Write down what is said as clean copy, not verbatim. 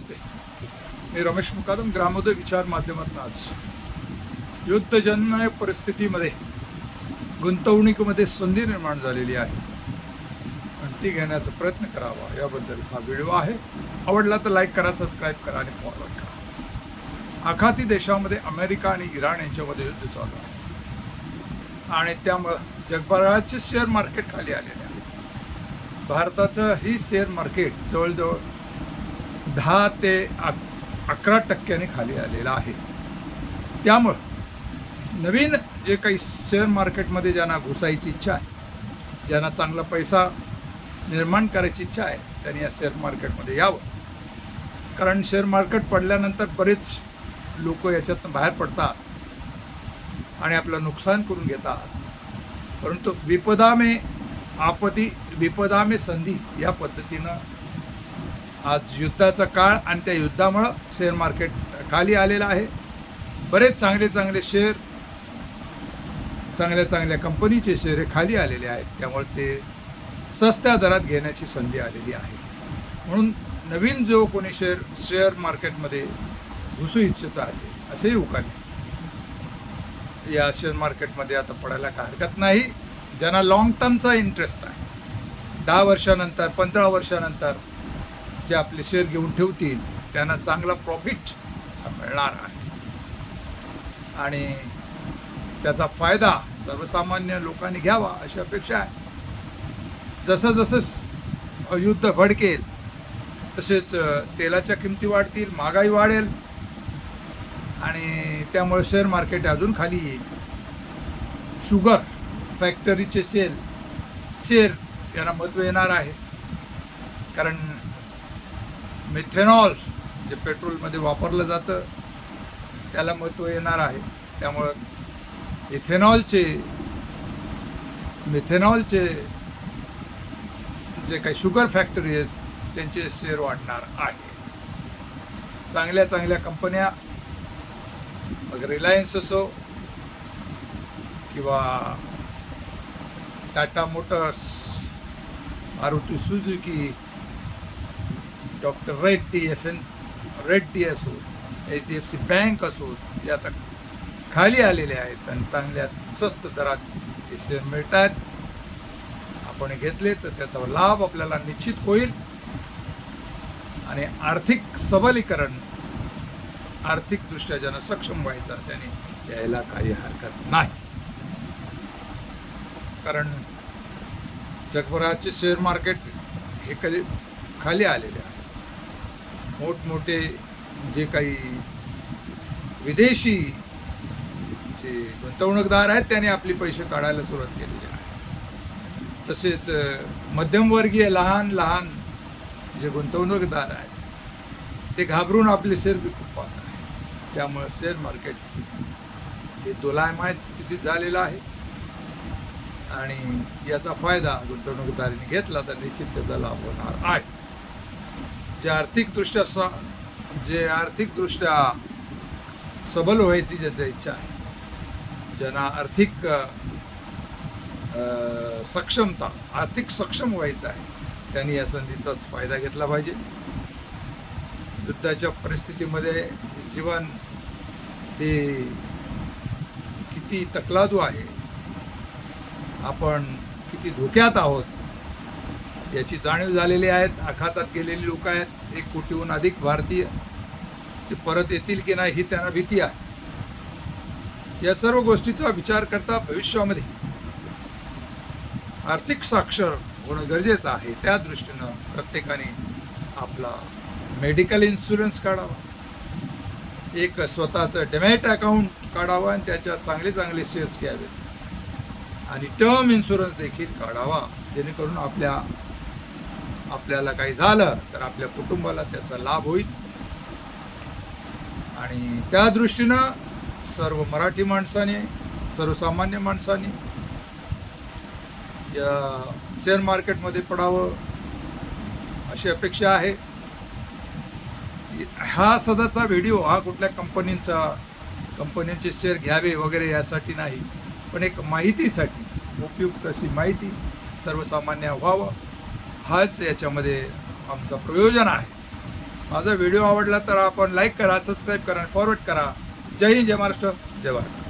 नमस्ते. मी रमेश मुकादम, ग्रामोदय विचार माध्यमातून आज युद्धजन्य परिस्थितीमध्ये गुंतवणुकीमध्ये संधी निर्माण झालेली आहे आणि ती घेण्याचा प्रयत्न करावा याबद्दल हा व्हिडिओ आहे. आवडला तर लाईक करा, सबस्क्राईब करा आणि फॉरवर्ड करा. आखाती देशामध्ये अमेरिका आणि इराण यांच्यामध्ये युद्ध चालू आहे आणि त्यामुळं जगभराचे शेअर मार्केट खाली आलेले आहे. भारताचं ही शेअर मार्केट जवळजवळ 10 ते 11% खाली आलेलं आहे. त्यामुळं नवीन जे काही शेअर मार्केटमध्ये ज्यांना घुसायची इच्छा आहे, ज्यांना चांगला पैसा निर्माण करायची इच्छा आहे, त्यांनी या शेअर मार्केटमध्ये यावं. कारण शेअर मार्केट पडल्यानंतर बरेच लोक याच्यातून बाहेर पडतात आणि आपलं नुकसान करून घेतात. परंतु विपदा में आपत्ती विपदा में संधी या पद्धतीनं आज युद्धाचा काळ आणि त्या युद्धामुळं शेअर मार्केट खाली आलेलं आहे. बरेच चांगले शेअर, चांगल्या कंपनीचे शेअर हे खाली आलेले आहेत. त्यामुळे ते सस्त्या दरात घेण्याची संधी आलेली आहे. म्हणून नवीन जो कोणी शेअर मार्केटमध्ये घुसू इच्छित असेही उकाने या शेअर मार्केटमध्ये आता पडायला काय हरकत नाही. ज्यांना लॉंग टर्मचा इंटरेस्ट आहे, 10 वर्षानंतर 15 वर्षानंतर जे आपले शेअर घेऊन ठेवतील त्यांना चांगला प्रॉफिट मिळणार आहे आणि त्याचा फायदा सर्वसामान्य लोकांनी घ्यावा अशी अपेक्षा आहे. जसं युद्ध भडकेल तसेच तेलाच्या किमती वाढतील, महागाई वाढेल आणि त्यामुळे शेअर मार्केट अजून खाली येईल. शुगर फॅक्टरीचे शेअर यांना महत्त्व येणार आहे. कारण मिथेनॉल जे पेट्रोलमध्ये वापरलं जातं त्याला महत्त्व येणार आहे. त्यामुळं मिथेनॉलचे जे काही शुगर फॅक्टरी आहेत त्यांचे शेअर वाढणार आहे. चांगल्या कंपन्या, मग रिलायन्स असो किंवा Tata Motors, Maruti Suzuki, doctor Reddy असो, HDFC बँक असो, या आता खाली आलेले आहेत आणि चांगल्या स्वस्त दरात हे शेअर मिळतात. आपण घेतले तर त्याचा लाभ आपल्याला निश्चित होईल आणि आर्थिक सबलीकरण, आर्थिकदृष्ट्या ज्यांना सक्षम व्हायचा त्याने यायला काही हरकत नाही. कारण जगभराचे शेअर मार्केट हे कधी खाली आलेले आहे. मोठमोठे जे काही विदेशी जे गुंतवणूकदार आहेत त्यांनी आपले पैसे काढायला सुरुवात केलेली आहे. तसेच मध्यमवर्गीय लहान जे गुंतवणूकदार आहेत ते घाबरून आपले शेअर विकून पाहत आहेत. त्यामुळे शेअर मार्केट हे दोलायमान स्थितीत झालेलं आहे आणि याचा फायदा गुंतवणूकदारांनी घेतला तर निश्चित त्याचा लाभ होणार आहे. जे आर्थिकदृष्ट्या सबल व्हायची ज्याची इच्छा आहे, ज्यांना आर्थिक सक्षम व्हायचं आहे, त्यांनी या संधीचाच फायदा घेतला पाहिजे. युद्धाच्या परिस्थितीमध्ये जीवन हे किती तकलादू आहे, आपण किती धोक्यात आहोत याची जाणीव झालेली आहे. आघातात गेलेली लोक आहेत, 1 कोटीहून अधिक भारतीय. ते परत येतील की नाही ही त्यांना भीती आहे. या सर्व गोष्टीचा विचार करता भविष्यामध्ये आर्थिक साक्षर होणं गरजेचं आहे. त्या दृष्टीनं प्रत्येकाने आपला मेडिकल इन्शुरन्स काढावा, एक स्वतःचं डेमॅट अकाउंट काढावं आणि त्याच्यात चांगले शेअर्स घ्यावेत आणि टर्म इन्शुरन्स देखील काढावा, जेणेकरून आपल्याला काही झालं तर आपल्या कुटुंबाला त्याचा लाभ होईल. आणि त्या दृष्टीनं सर्व मराठी माणसाने, सर्वसामान्य माणसाने या शेअर मार्केटमध्ये पडावं अशी अपेक्षा आहे. हा सदाचा व्हिडिओ हा कुठल्या कंपनीचे शेअर घ्यावे वगैरे यासाठी नाही, पण एक माहितीसाठी, उपयुक्त अशी माहिती सर्वसामान्य व्हावं हाच याच्यामध्ये आमचं प्रयोजन आहे. माझा व्हिडिओ आवडला तर आपण लाईक करा, सबस्क्राईब करा, फॉरवर्ड करा. जय हिंद, जय महाराष्ट्र, जय भारत.